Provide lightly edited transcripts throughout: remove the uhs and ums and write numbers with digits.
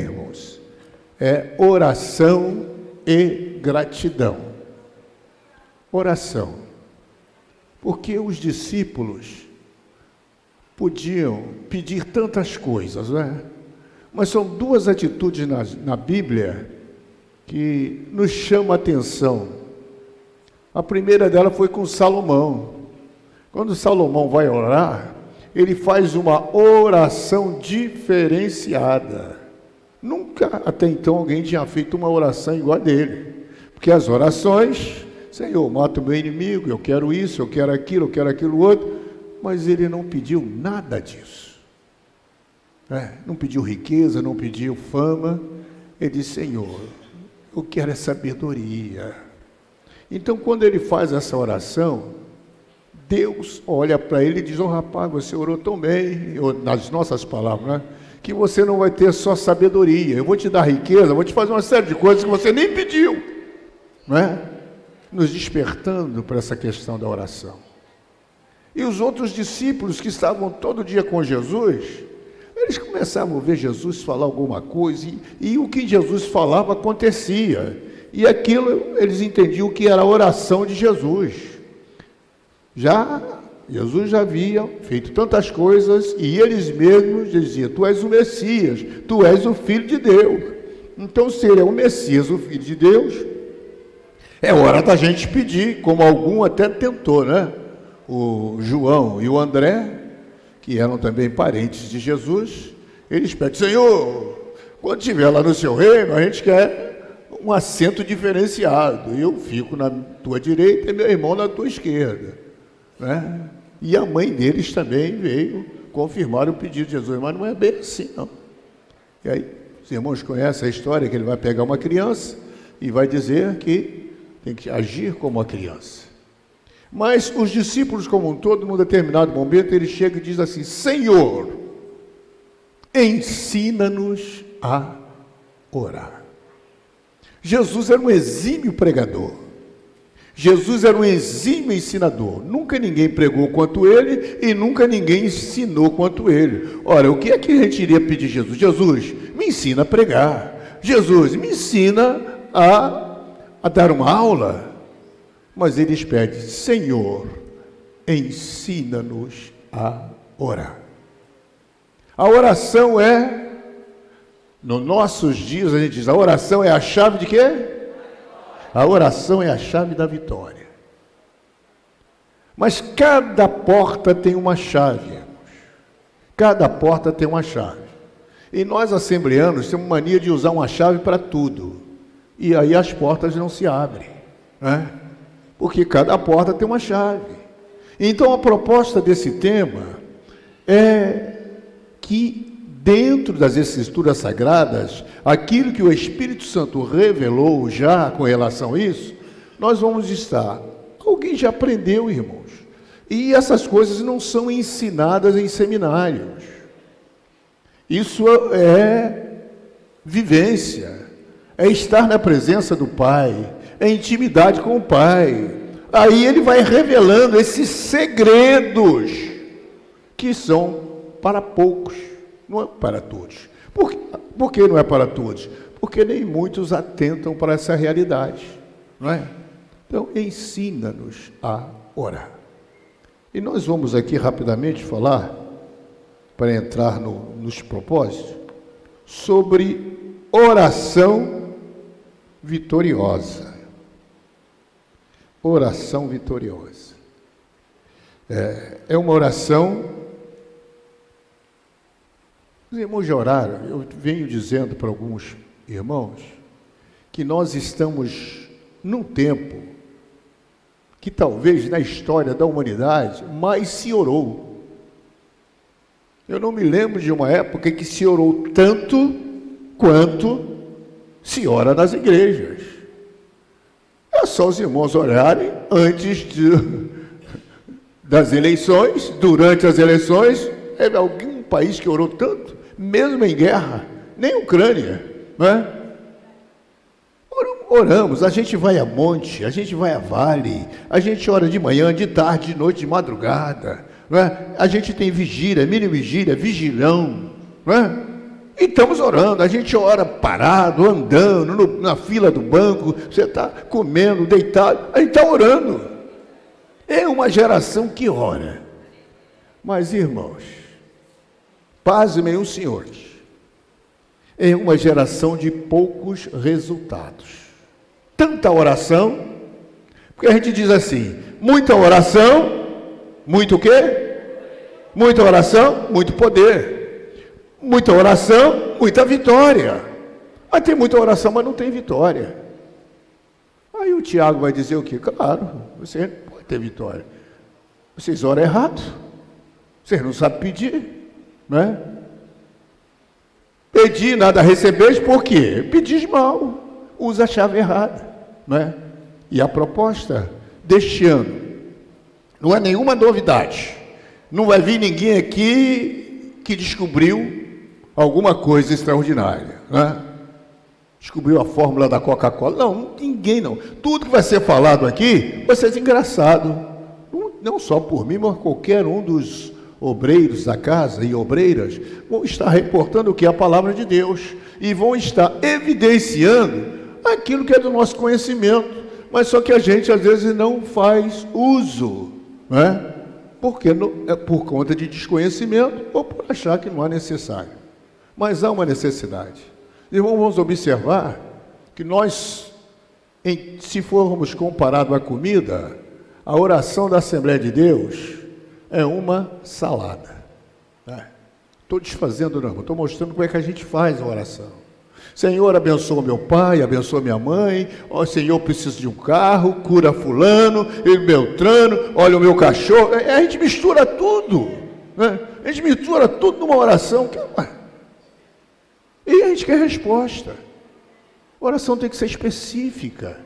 irmãos, é oração e gratidão. Oração. Porque os discípulos podiam pedir tantas coisas, não é? Mas são duas atitudes na Bíblia que nos chamam a atenção. A primeira dela foi com Salomão. Quando Salomão vai orar, ele faz uma oração diferenciada. Nunca até então alguém tinha feito uma oração igual a dele. Porque as orações, Senhor, mata o meu inimigo, eu quero isso, eu quero aquilo outro. Mas ele não pediu nada disso. Não pediu riqueza, não pediu fama. Ele disse, Senhor, eu quero é sabedoria. Então, quando ele faz essa oração, Deus olha para ele e diz, rapaz, você orou tão bem, nas nossas palavras, né? Que você não vai ter só sabedoria, eu vou te dar riqueza, vou te fazer uma série de coisas que você nem pediu, não é? Nos despertando para essa questão da oração. E os outros discípulos que estavam todo dia com Jesus, eles começavam a ver Jesus falar alguma coisa, e o que Jesus falava acontecia, e aquilo eles entendiam que era a oração de Jesus. Jesus já havia feito tantas coisas, e eles mesmos diziam, tu és o Messias, tu és o Filho de Deus. Então, se ele é o Messias, o Filho de Deus, é hora da gente pedir, como algum até tentou, né? O João e o André, que eram também parentes de Jesus, eles pedem, Senhor, quando estiver lá no seu reino, a gente quer um assento diferenciado, eu fico na tua direita e meu irmão na tua esquerda, né? E a mãe deles também veio confirmar o pedido de Jesus, mas não é bem assim, não. E aí, os irmãos conhecem a história que ele vai pegar uma criança e vai dizer que tem que agir como uma criança. Mas os discípulos como um todo, num determinado momento, ele chega e diz assim, Senhor, ensina-nos a orar. Jesus era um exímio pregador. Jesus era um exímio ensinador. Nunca ninguém pregou quanto ele e nunca ninguém ensinou quanto ele. Ora, o que é que a gente iria pedir a Jesus? Jesus, me ensina a pregar. Jesus, me ensina a dar uma aula. Mas eles pedem, Senhor, ensina-nos a orar. A oração nos nossos dias a gente diz, a oração é a chave de quê? A oração é a chave da vitória. Mas cada porta tem uma chave, irmãos. Cada porta tem uma chave. E nós, assembleanos, temos mania de usar uma chave para tudo. E aí as portas não se abrem, né? Porque cada porta tem uma chave. Então, a proposta desse tema é que, dentro das Escrituras Sagradas, aquilo que o Espírito Santo revelou já com relação a isso, nós vamos estar. Alguém já aprendeu, irmãos. E essas coisas não são ensinadas em seminários. Isso é vivência, é estar na presença do Pai, é intimidade com o Pai. Aí ele vai revelando esses segredos que são para poucos. Não é para todos. Por que não é para todos? Porque nem muitos atentam para essa realidade, não é? Então, ensina-nos a orar. E nós vamos aqui rapidamente falar, para entrar nos propósitos, sobre oração vitoriosa. Oração vitoriosa. É uma oração. Os irmãos já oraram, eu venho dizendo para alguns irmãos que nós estamos num tempo que talvez na história da humanidade mais se orou. Eu não me lembro de uma época que se orou tanto quanto se ora nas igrejas. É só os irmãos orarem antes das eleições, durante as eleições. É algum país que orou tanto? Mesmo em guerra, nem Ucrânia, não é? Oramos, a gente vai a monte, a gente vai a vale, a gente ora de manhã, de tarde, de noite, de madrugada, não é? A gente tem vigília, mini vigília, vigilão, não é? E estamos orando, a gente ora parado, andando, na fila do banco, você está comendo, deitado, a gente está orando. É uma geração que ora. Mas, irmãos, pasmem os senhores, é uma geração de poucos resultados. Tanta oração, porque a gente diz assim, muita oração, muito o quê? Muita oração, muito poder. Muita oração, muita vitória. Mas tem muita oração, mas não tem vitória. Aí o Tiago vai dizer o quê? Claro, você pode ter vitória. Vocês oram errado. Vocês não sabem pedir, não é? Pedir nada recebeis, por quê? Pedis mal, usa a chave errada, não é? E a proposta deste ano não é nenhuma novidade. Não vai vir ninguém aqui que descobriu alguma coisa extraordinária, né? Descobriu a fórmula da Coca-Cola. Não, ninguém não. Tudo que vai ser falado aqui vai ser engraçado. Não só por mim, mas qualquer um dos obreiros da casa e obreiras vão estar reportando o que é a palavra de Deus e vão estar evidenciando aquilo que é do nosso conhecimento, mas só que a gente às vezes não faz uso, né? Porque é por conta de desconhecimento ou por achar que não é necessário. Mas há uma necessidade. Irmãos, vamos observar que nós, se formos comparados à comida, a oração da Assembleia de Deus é uma salada. Estou desfazendo, não, estou mostrando como é que a gente faz a oração. Senhor, abençoa meu pai, abençoa minha mãe. Ó, Senhor, preciso de um carro, cura fulano, e Beltrano, olha o meu cachorro. A gente mistura tudo, né? A gente mistura tudo numa oração. E a gente quer resposta. A oração tem que ser específica.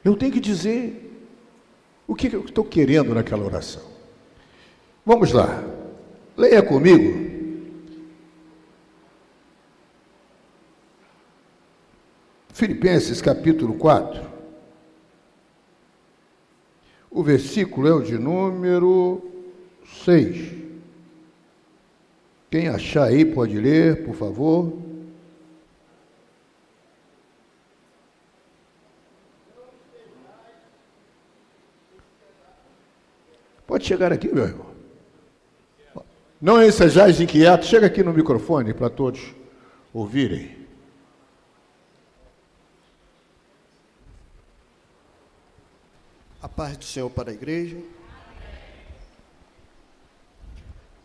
Eu tenho que dizer o que eu estou querendo naquela oração. Vamos lá. Leia comigo. Filipenses capítulo 4. O versículo é o de número 6. Quem achar aí pode ler, por favor. Pode chegar aqui, meu irmão. Não ensejais inquietos. Chega aqui no microfone para todos ouvirem. A paz do Senhor para a igreja.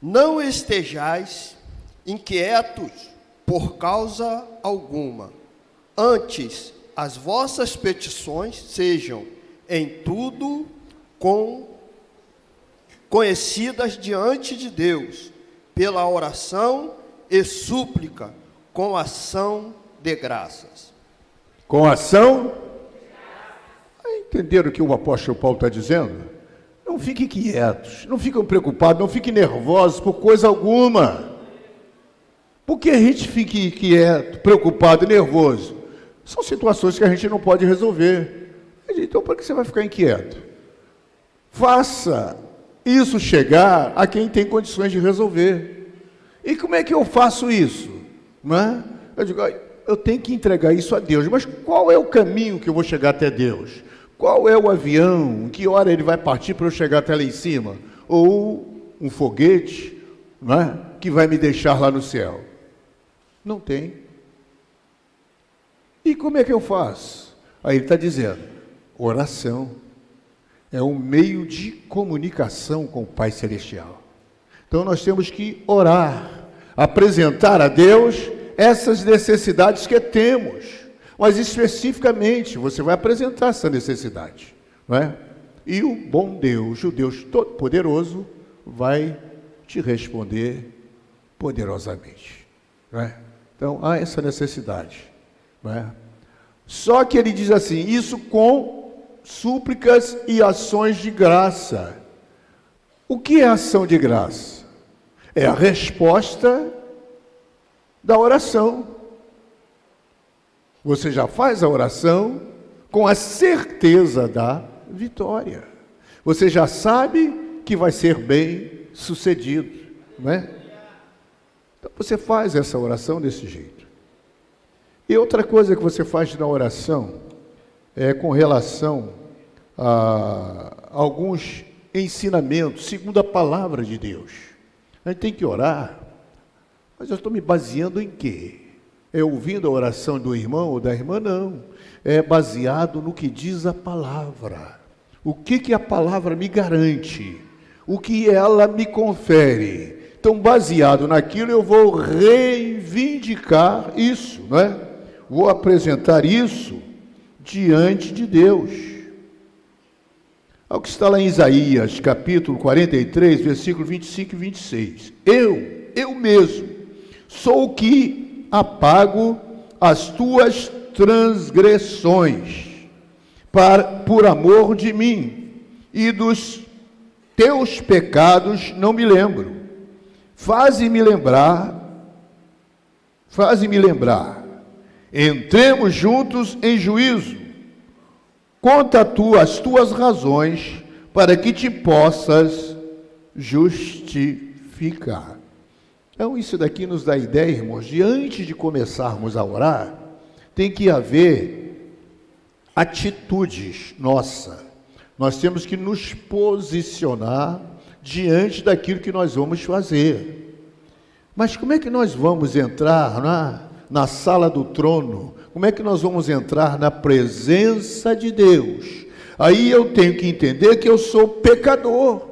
Não estejais inquietos por causa alguma. Antes, as vossas petições sejam em tudo conhecidas diante de Deus, pela oração e súplica, com ação de graças. Com ação? Entenderam o que o apóstolo Paulo está dizendo? Não fiquem quietos, não fiquem preocupados, não fiquem nervosos por coisa alguma. Por que a gente fica quieto, preocupado e nervoso? São situações que a gente não pode resolver. Então, para que você vai ficar inquieto? Faça isso chegar a quem tem condições de resolver. E como é que eu faço isso? Não é? Eu digo, eu tenho que entregar isso a Deus, mas qual é o caminho que eu vou chegar até Deus? Qual é o avião? Em que hora ele vai partir para eu chegar até lá em cima? Ou um foguete, não é? Que vai me deixar lá no céu? Não tem. E como é que eu faço? Aí ele está dizendo, oração é um meio de comunicação com o Pai Celestial. Então nós temos que orar, apresentar a Deus essas necessidades que temos. Mas especificamente, você vai apresentar essa necessidade, não é? E o bom Deus, o Deus Todo-Poderoso, vai te responder poderosamente, não é? Então, há essa necessidade, não é? Só que ele diz assim, isso com súplicas e ações de graça. O que é ação de graça? É a resposta da oração. Você já faz a oração com a certeza da vitória. Você já sabe que vai ser bem sucedido, não é? Então você faz essa oração desse jeito. E outra coisa que você faz na oração é com relação a alguns ensinamentos segundo a palavra de Deus. A gente tem que orar, mas eu estou me baseando em quê? É ouvindo a oração do irmão ou da irmã? Não. É baseado no que diz a palavra. O que a palavra me garante? O que ela me confere? Então, baseado naquilo, eu vou reivindicar isso, não é? Vou apresentar isso diante de Deus. Ao que está lá em Isaías, capítulo 43, versículo 25 e 26. Eu mesmo, sou o que apago as tuas transgressões, por amor de mim, e dos teus pecados não me lembro. Faze-me lembrar, entremos juntos em juízo, conta tu as tuas razões, para que te possas justificar. Então isso daqui nos dá ideia, irmãos, de antes de começarmos a orar, tem que haver atitudes nossas. Nós temos que nos posicionar diante daquilo que nós vamos fazer. Mas como é que nós vamos entrar na sala do trono? Como é que nós vamos entrar na presença de Deus? Aí eu tenho que entender que eu sou pecador.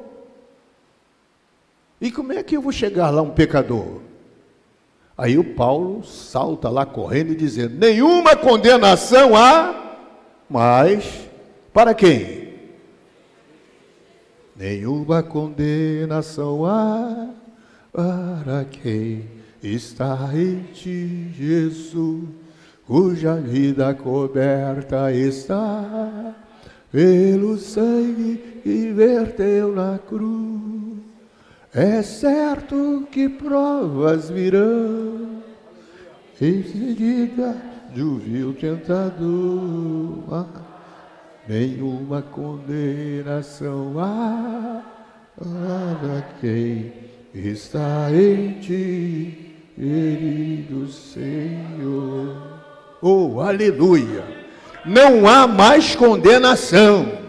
E como é que eu vou chegar lá um pecador? Aí o Paulo salta lá correndo e dizendo, nenhuma condenação há, mas para quem? Nenhuma condenação há para quem está em ti, Jesus, cuja vida coberta está pelo sangue que verteu na cruz. É certo que provas virão, em seguida do vil tentador. Nenhuma condenação há para quem está em ti, querido Senhor. Oh, aleluia! Não há mais condenação.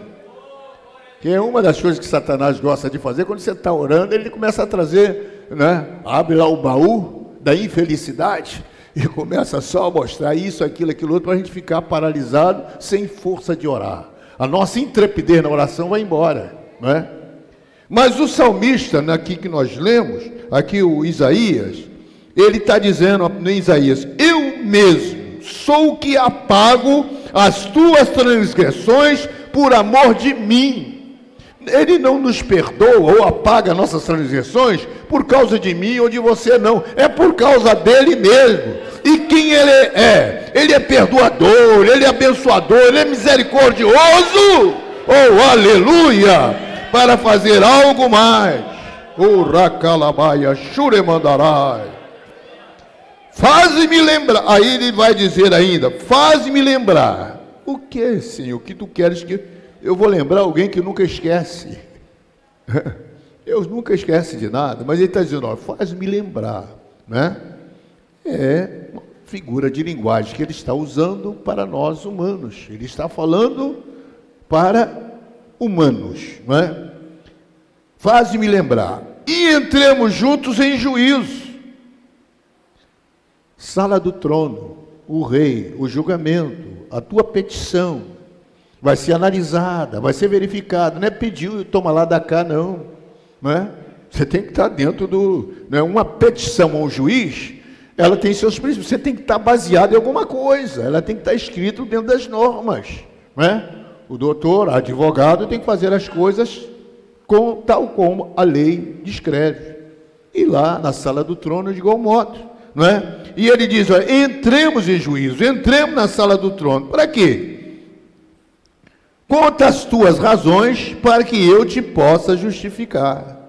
Que é uma das coisas que Satanás gosta de fazer. Quando você está orando, ele começa a trazer, né? Abre lá o baú da infelicidade e começa só a mostrar isso, aquilo, aquilo outro, para a gente ficar paralisado, sem força de orar. A nossa intrepidez na oração vai embora, não é? Mas o salmista, aqui que nós lemos, aqui o Isaías, ele está dizendo no Isaías, eu mesmo sou o que apago as tuas transgressões por amor de mim. Ele não nos perdoa ou apaga nossas transgressões por causa de mim ou de você, não. É por causa dele mesmo. E quem ele é? Ele é perdoador, ele é abençoador, ele é misericordioso. Oh, aleluia! Para fazer algo mais. Oh, racalabaia, xuremandarai. Faze-me lembrar. Aí ele vai dizer ainda, faze-me lembrar. O que, Senhor, que tu queres que... Eu vou lembrar alguém que nunca esquece. Eu nunca esquece de nada, mas ele está dizendo, ó, faz-me lembrar, né? É uma figura de linguagem que ele está usando para nós humanos. Ele está falando para humanos, não é? Faz-me lembrar. E entremos juntos em juízo. Sala do trono, o rei, o julgamento, a tua petição vai ser analisada, vai ser verificada. Não é pedir e toma lá da cá, não. Não é? Você tem que estar dentro do... Não é? Uma petição ao juiz, ela tem seus princípios. Você tem que estar baseado em alguma coisa. Ela tem que estar escrito dentro das normas. Não é? O doutor, o advogado, tem que fazer as coisas tal como a lei descreve. E lá na sala do trono, de igual modo. Não é? E ele diz, olha, entremos em juízo, entremos na sala do trono. Para quê? Conta as tuas razões para que eu te possa justificar.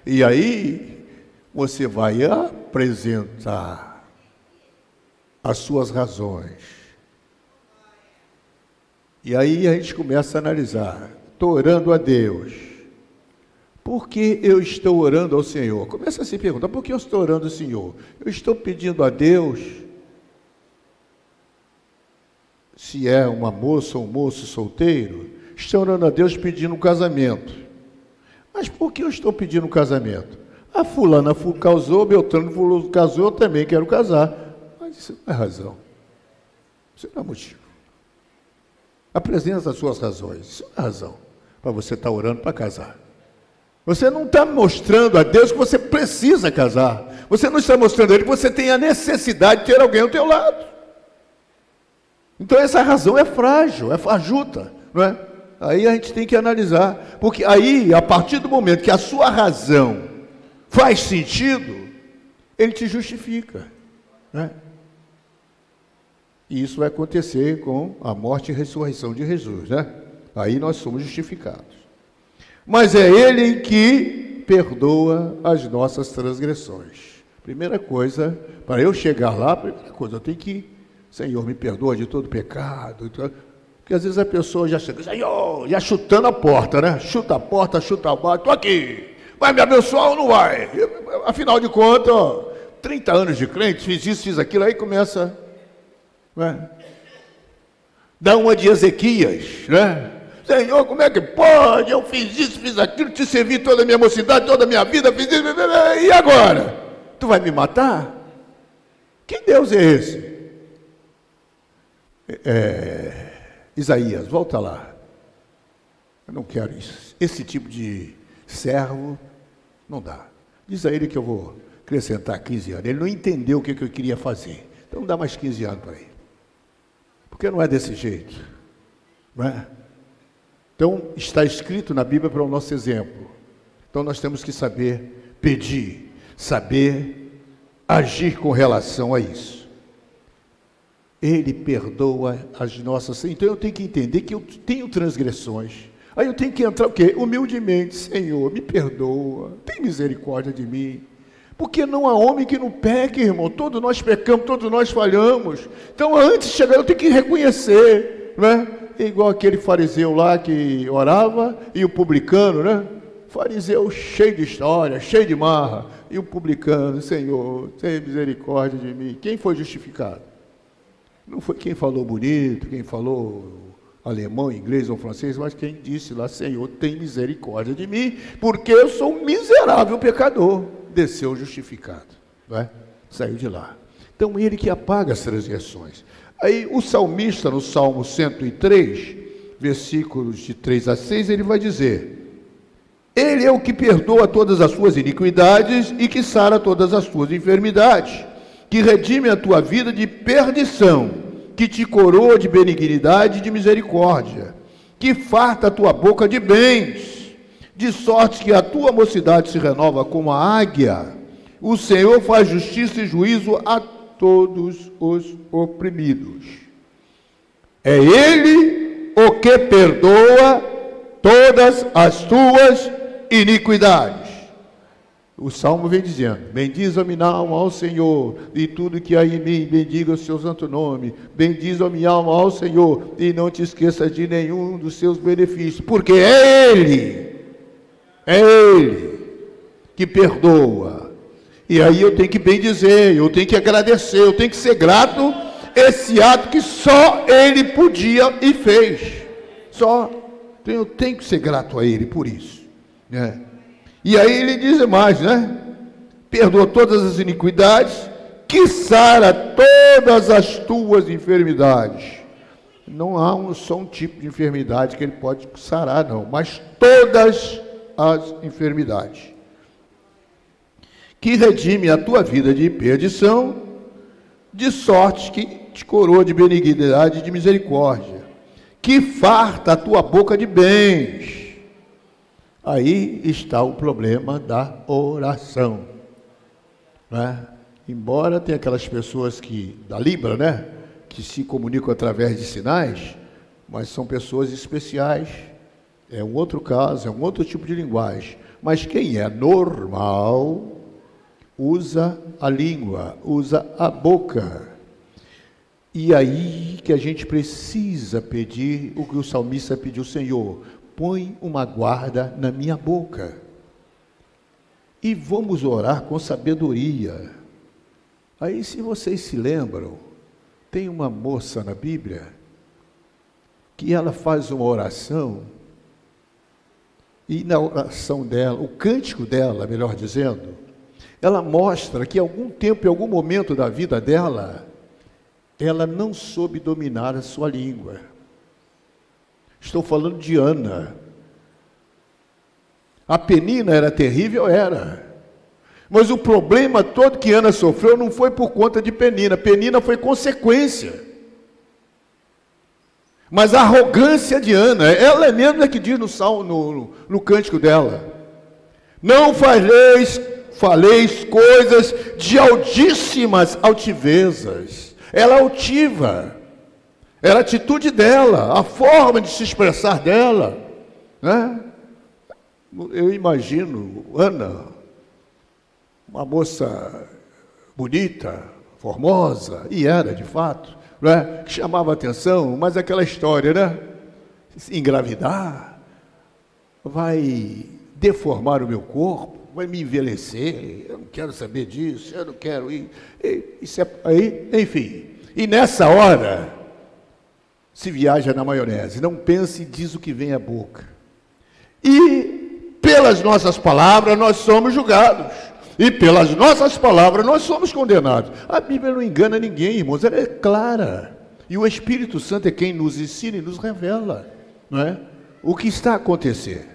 E aí, você vai apresentar as suas razões. E aí a gente começa a analisar. Estou orando a Deus. Por que eu estou orando ao Senhor? Começa a se perguntar, por que eu estou orando ao Senhor? Eu estou pedindo a Deus, se é uma moça ou um moço solteiro, estou orando a Deus pedindo um casamento. Mas por que eu estou pedindo um casamento? A fulana casou, Beltrano casou, eu também quero casar. Mas isso não é razão. Isso não é motivo. Apresenta as suas razões. Isso não é razão para você estar orando para casar. Você não está mostrando a Deus que você precisa casar. Você não está mostrando a Ele que você tem a necessidade de ter alguém ao teu lado. Então essa razão é frágil, é fajuta, não é? Aí a gente tem que analisar. Porque aí, a partir do momento que a sua razão faz sentido, Ele te justifica, né? E isso vai acontecer com a morte e ressurreição de Jesus, né? Aí nós somos justificados. Mas é Ele que perdoa as nossas transgressões. Primeira coisa, para eu chegar lá, primeira coisa, eu tenho que, Senhor, me perdoa de todo pecado. Porque às vezes a pessoa já chega, Senhor, já chutando a porta, né? Chuta a porta, chuta a porta, estou aqui. Vai me abençoar ou não vai? Afinal de contas, ó, 30 anos de crente, fiz isso, fiz aquilo, aí começa, né? Dá uma de Ezequias, né? Senhor, como é que pode? Eu fiz isso, fiz aquilo, te servi toda a minha mocidade, toda a minha vida, fiz isso, e agora? Tu vai me matar? Que Deus é esse? Isaías, volta lá. Eu não quero isso. Esse tipo de servo não dá. Diz a ele que eu vou acrescentar 15 anos. Ele não entendeu o que eu queria fazer. Então dá mais 15 anos para ele. Porque não é desse jeito. Não é? Então, está escrito na Bíblia para o nosso exemplo. Então, nós temos que saber pedir, saber agir com relação a isso. Ele perdoa as nossas... Então, eu tenho que entender que eu tenho transgressões. Aí eu tenho que entrar o quê? Humildemente. Senhor, me perdoa, tem misericórdia de mim. Porque não há homem que não peque, irmão. Todos nós pecamos, todos nós falhamos. Então, antes de chegar, eu tenho que reconhecer, né? É igual aquele fariseu lá que orava e o publicano, né? Fariseu cheio de história, cheio de marra. E o publicano, Senhor, tenha misericórdia de mim. Quem foi justificado? Não foi quem falou bonito, quem falou alemão, inglês ou francês, mas quem disse lá, Senhor, tem misericórdia de mim, porque eu sou um miserável pecador. Desceu justificado, não é? Saiu de lá. Então, ele que apaga as transgressões. Aí o salmista, no Salmo 103, versículos de 3 a 6, ele vai dizer: Ele é o que perdoa todas as suas iniquidades e que sara todas as tuas enfermidades, que redime a tua vida de perdição, que te coroa de benignidade e de misericórdia, que farta a tua boca de bens, de sorte que a tua mocidade se renova como a águia. O Senhor faz justiça e juízo a todos os oprimidos. É Ele o que perdoa todas as tuas iniquidades. O Salmo vem dizendo: bendiz a minha alma ao Senhor, e tudo que há em mim, bendiga o seu santo nome. Bendiz a minha alma ao Senhor, e não te esqueças de nenhum dos seus benefícios, porque é Ele que perdoa. E aí eu tenho que bendizer, eu tenho que agradecer, eu tenho que ser grato, esse ato que só Ele podia e fez. Só. Então eu tenho que ser grato a Ele por isso, né? E aí ele diz mais, né? Perdoa todas as iniquidades, que sara todas as tuas enfermidades. Não há só um tipo de enfermidade que Ele pode sarar, não, mas todas as enfermidades. Que redime a tua vida de perdição, de sorte que te coroa de benignidade e de misericórdia, que farta a tua boca de bens. Aí está o problema da oração, né? Embora tenha aquelas pessoas da Libra, né, que se comunicam através de sinais, mas são pessoas especiais, é um outro caso, é um outro tipo de linguagem. Mas quem é normal usa a língua, usa a boca. E aí que a gente precisa pedir o que o salmista pediu: Senhor, põe uma guarda na minha boca, e vamos orar com sabedoria. Aí, se vocês se lembram, tem uma moça na Bíblia que ela faz uma oração, e na oração dela, o cântico dela, melhor dizendo, ela mostra que em algum tempo, em algum momento da vida dela, ela não soube dominar a sua língua. Estou falando de Ana. A Penina era terrível, era. Mas o problema todo que Ana sofreu não foi por conta de Penina. Penina foi consequência. Mas a arrogância de Ana, ela é mesmo que diz no salmo, no cântico dela: não faleis coisas de altíssimas altivezas. Ela é altiva. Era a atitude dela, a forma de se expressar dela, né? Eu imagino Ana, uma moça bonita, formosa, e era de fato, né? Que chamava atenção, mas aquela história, né? Engravidar, vai deformar o meu corpo, vai me envelhecer, eu não quero saber disso, eu não quero ir, isso é, aí, enfim. E nessa hora, se viaja na maionese, não pense e diz o que vem à boca. E pelas nossas palavras nós somos julgados. E pelas nossas palavras nós somos condenados. A Bíblia não engana ninguém, irmãos, ela é clara. E o Espírito Santo é quem nos ensina e nos revela, não é? O que está a acontecer.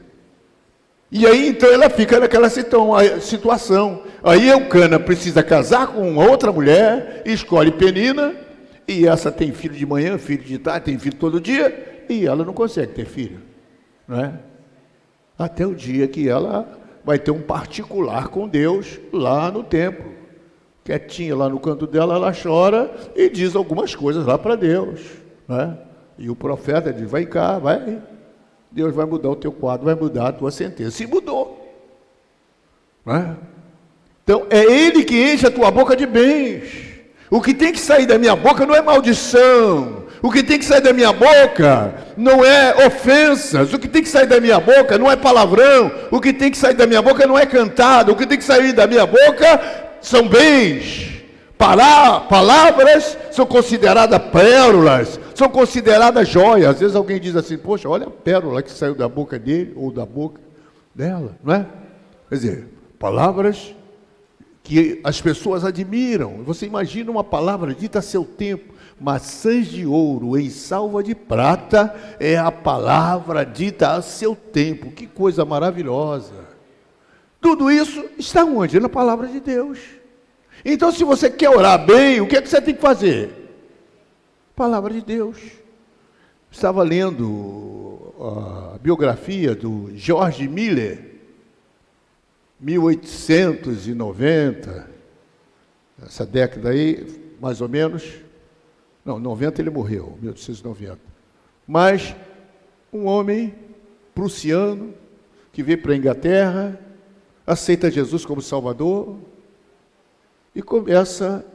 E aí então ela fica naquela situação. Aí Eucana precisa casar com uma outra mulher, escolhe Penina, e essa tem filho de manhã, filho de tarde, tem filho todo dia, e ela não consegue ter filho, não é? Até o dia que ela vai ter um particular com Deus lá no templo. Quietinha lá no canto dela, ela chora e diz algumas coisas lá para Deus, não é? E o profeta diz: vai cá, vai, Deus vai mudar o teu quadro, vai mudar a tua sentença. E mudou, não é? Então é Ele que enche a tua boca de bens. O que tem que sair da minha boca não é maldição. O que tem que sair da minha boca não é ofensas. O que tem que sair da minha boca não é palavrão. O que tem que sair da minha boca não é cantado. O que tem que sair da minha boca são bens. Palavras são consideradas pérolas, são consideradas joias. Às vezes alguém diz assim: poxa, olha a pérola que saiu da boca dele ou da boca dela, não é? Quer dizer, palavras que as pessoas admiram. Você imagina uma palavra dita a seu tempo: maçãs de ouro em salva de prata é a palavra dita a seu tempo. Que coisa maravilhosa! Tudo isso está onde? Na palavra de Deus. Então, se você quer orar bem, o que é que você tem que fazer? Palavra de Deus. Estava lendo a biografia do George Miller, 1890, essa década aí, mais ou menos. Não, 90 ele morreu, 1890. Mas um homem prussiano que veio para a Inglaterra, aceita Jesus como Salvador e começa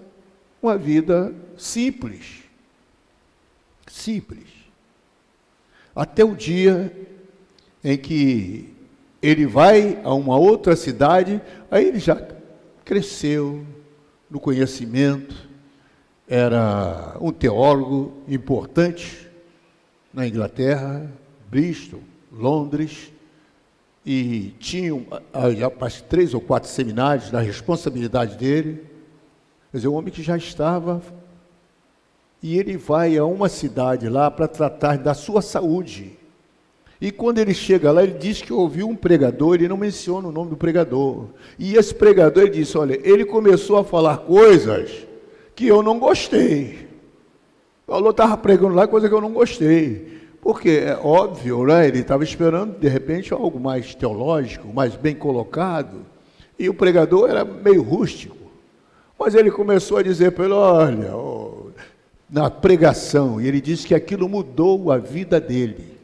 uma vida simples. Simples. Até o dia em que ele vai a uma outra cidade, aí ele já cresceu no conhecimento, era um teólogo importante na Inglaterra, Bristol, Londres, e tinha já 3 ou 4 seminários na responsabilidade dele. Quer dizer, um homem que já estava, e ele vai a uma cidade lá para tratar da sua saúde. E quando ele chega lá, ele diz que ouviu um pregador, ele não menciona o nome do pregador. E esse pregador, ele disse: olha, ele começou a falar coisas que eu não gostei. Paulo estava pregando lá coisa que eu não gostei. Porque é óbvio, né? Ele estava esperando, de repente, algo mais teológico, mais bem colocado. E o pregador era meio rústico. Mas ele começou a dizer para ele: olha, na pregação, e ele disse que aquilo mudou a vida dele.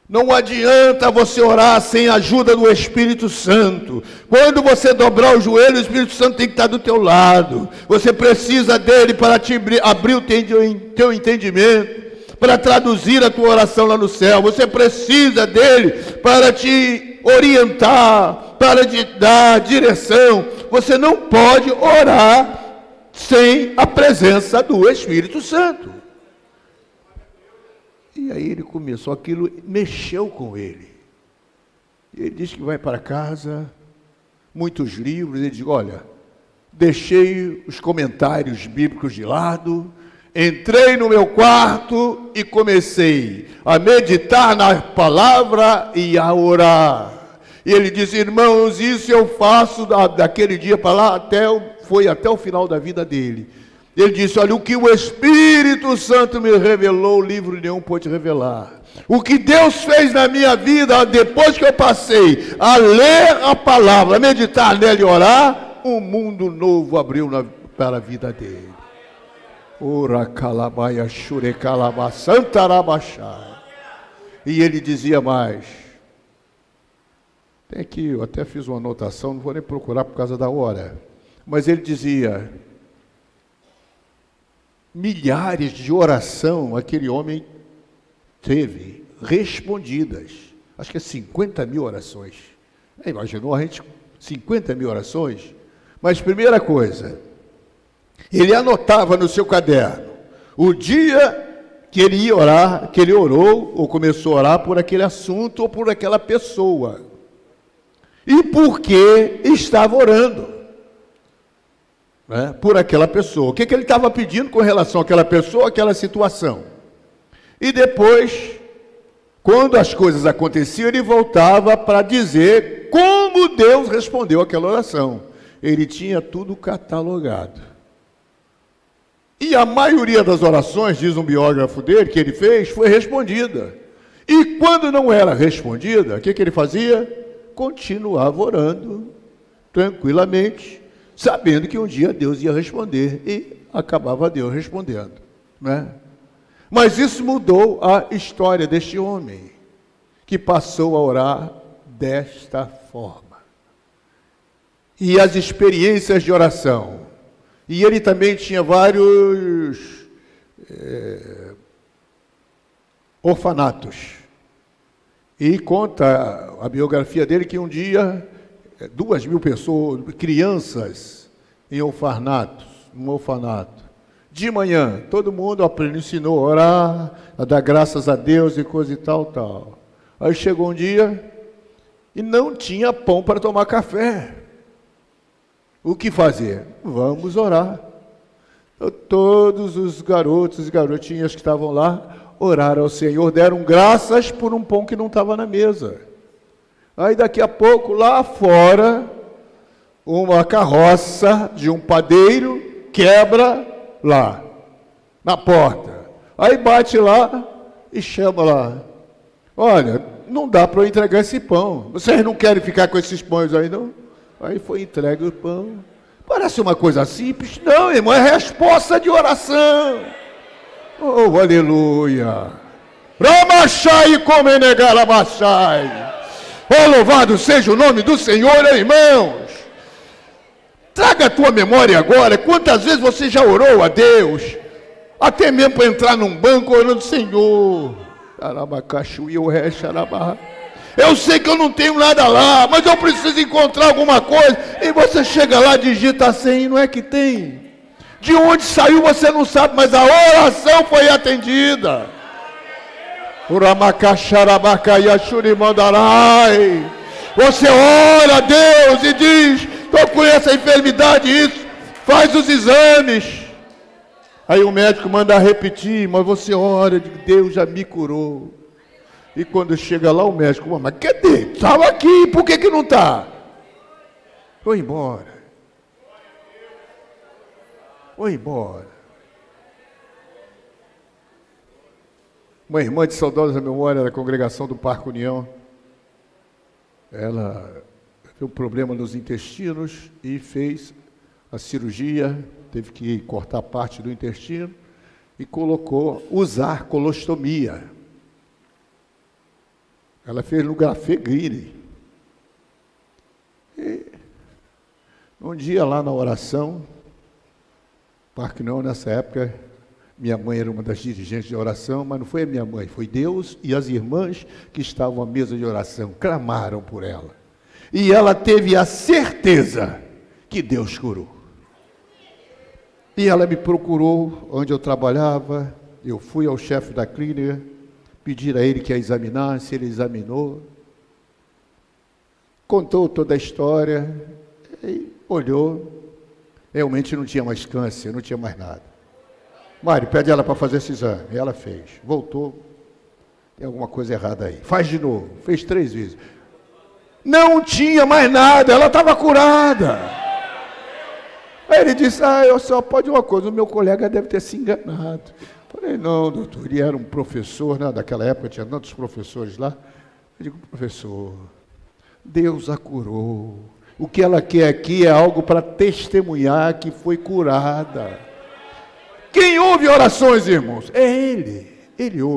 Não adianta você orar sem a ajuda do Espírito Santo. Quando você dobrar o joelho, o Espírito Santo tem que estar do teu lado. Você precisa dele para te abrir o teu entendimento, para traduzir a tua oração lá no céu. Você precisa dele para te orientar, para te dar direção. Você não pode orar sem a presença do Espírito Santo. E aí ele começou, aquilo mexeu com ele. Ele diz que vai para casa, muitos livros, ele diz, olha, deixei os comentários bíblicos de lado, entrei no meu quarto e comecei a meditar na palavra e a orar. E ele disse, irmãos, isso eu faço daquele dia para lá, foi até o final da vida dele. Ele disse, olha, o que o Espírito Santo me revelou, livro nenhum pode revelar. O que Deus fez na minha vida, depois que eu passei a ler a palavra, a meditar nela e orar, um mundo novo abriu para a vida dele. Ora calabaia, shure calaba, santarabachá. E ele dizia mais, tem aqui, eu até fiz uma anotação, não vou nem procurar por causa da hora, mas ele dizia, milhares de oração aquele homem teve, respondidas, acho que é 50 mil orações. Imaginou a gente, 50 mil orações? Mas primeira coisa, ele anotava no seu caderno, o dia que ele ia orar, que ele orou, ou começou a orar por aquele assunto, ou por aquela pessoa. E por que estava orando, né, por aquela pessoa. O que ele estava pedindo com relação àquela pessoa, àquela situação. E depois, quando as coisas aconteciam, ele voltava para dizer como Deus respondeu aquela oração. Ele tinha tudo catalogado. E a maioria das orações, diz um biógrafo dele, que ele fez, foi respondida. E quando não era respondida, o que ele fazia? Continuava orando, tranquilamente, sabendo que um dia Deus ia responder, e acabava Deus respondendo, né? Mas isso mudou a história deste homem, que passou a orar desta forma. E as experiências de oração. E ele também tinha vários orfanatos. E conta a biografia dele que um dia 2.000 pessoas, crianças, em orfanatos, num orfanato. De manhã, todo mundo ensinou a orar, a dar graças a Deus e coisa e tal, tal. Aí chegou um dia e não tinha pão para tomar café. O que fazer? Vamos orar. Então, todos os garotos e garotinhas que estavam lá oraram ao Senhor, deram graças por um pão que não estava na mesa. Aí daqui a pouco, lá fora, uma carroça de um padeiro quebra lá, na porta. Aí bate lá e chama lá. Olha, não dá para eu entregar esse pão. Vocês não querem ficar com esses pães aí, não? Aí foi entregue o pão. Parece uma coisa simples. Não, irmão, é resposta de oração. Oh, aleluia. Ramachai como negar Ramachai. Oh, louvado seja o nome do Senhor, irmãos. Traga a tua memória agora, quantas vezes você já orou a Deus, até mesmo para entrar num banco orando, Senhor, eu sei que eu não tenho nada lá, mas eu preciso encontrar alguma coisa, e você chega lá, digita assim, não é que tem? De onde saiu você não sabe, mas a oração foi atendida. Você ora a Deus e diz, estou com essa enfermidade, isso, faz os exames. Aí o médico manda repetir, mas você ora, Deus já me curou. E quando chega lá o médico, mas cadê? Estava aqui, por que não está? Foi embora. Foi embora. Uma irmã de saudosa memória da congregação do Parque União, ela teve um problema nos intestinos e fez a cirurgia, teve que cortar parte do intestino e usar colostomia. Ela fez no Grafegrini. E um dia lá na oração, Parque União nessa época Minha mãe era uma das dirigentes de oração, mas não foi a minha mãe, foi Deus e as irmãs que estavam à mesa de oração, clamaram por ela. E ela teve a certeza que Deus curou. E ela me procurou onde eu trabalhava, eu fui ao chefe da clínica, pedir a ele que a examinasse, ele examinou, contou toda a história, e olhou, realmente não tinha mais câncer, não tinha mais nada. Mário, pede ela para fazer esse exame. E ela fez, voltou, tem alguma coisa errada aí. Faz de novo, fez 3 vezes. Não tinha mais nada, ela estava curada. Aí ele disse, eu só pode uma coisa, o meu colega deve ter se enganado. Falei, não, doutor, ele era um professor, né? Daquela época tinha tantos professores lá. Eu digo, professor, Deus a curou. O que ela quer aqui é algo para testemunhar que foi curada. Quem ouve orações, irmãos? É Ele ouve.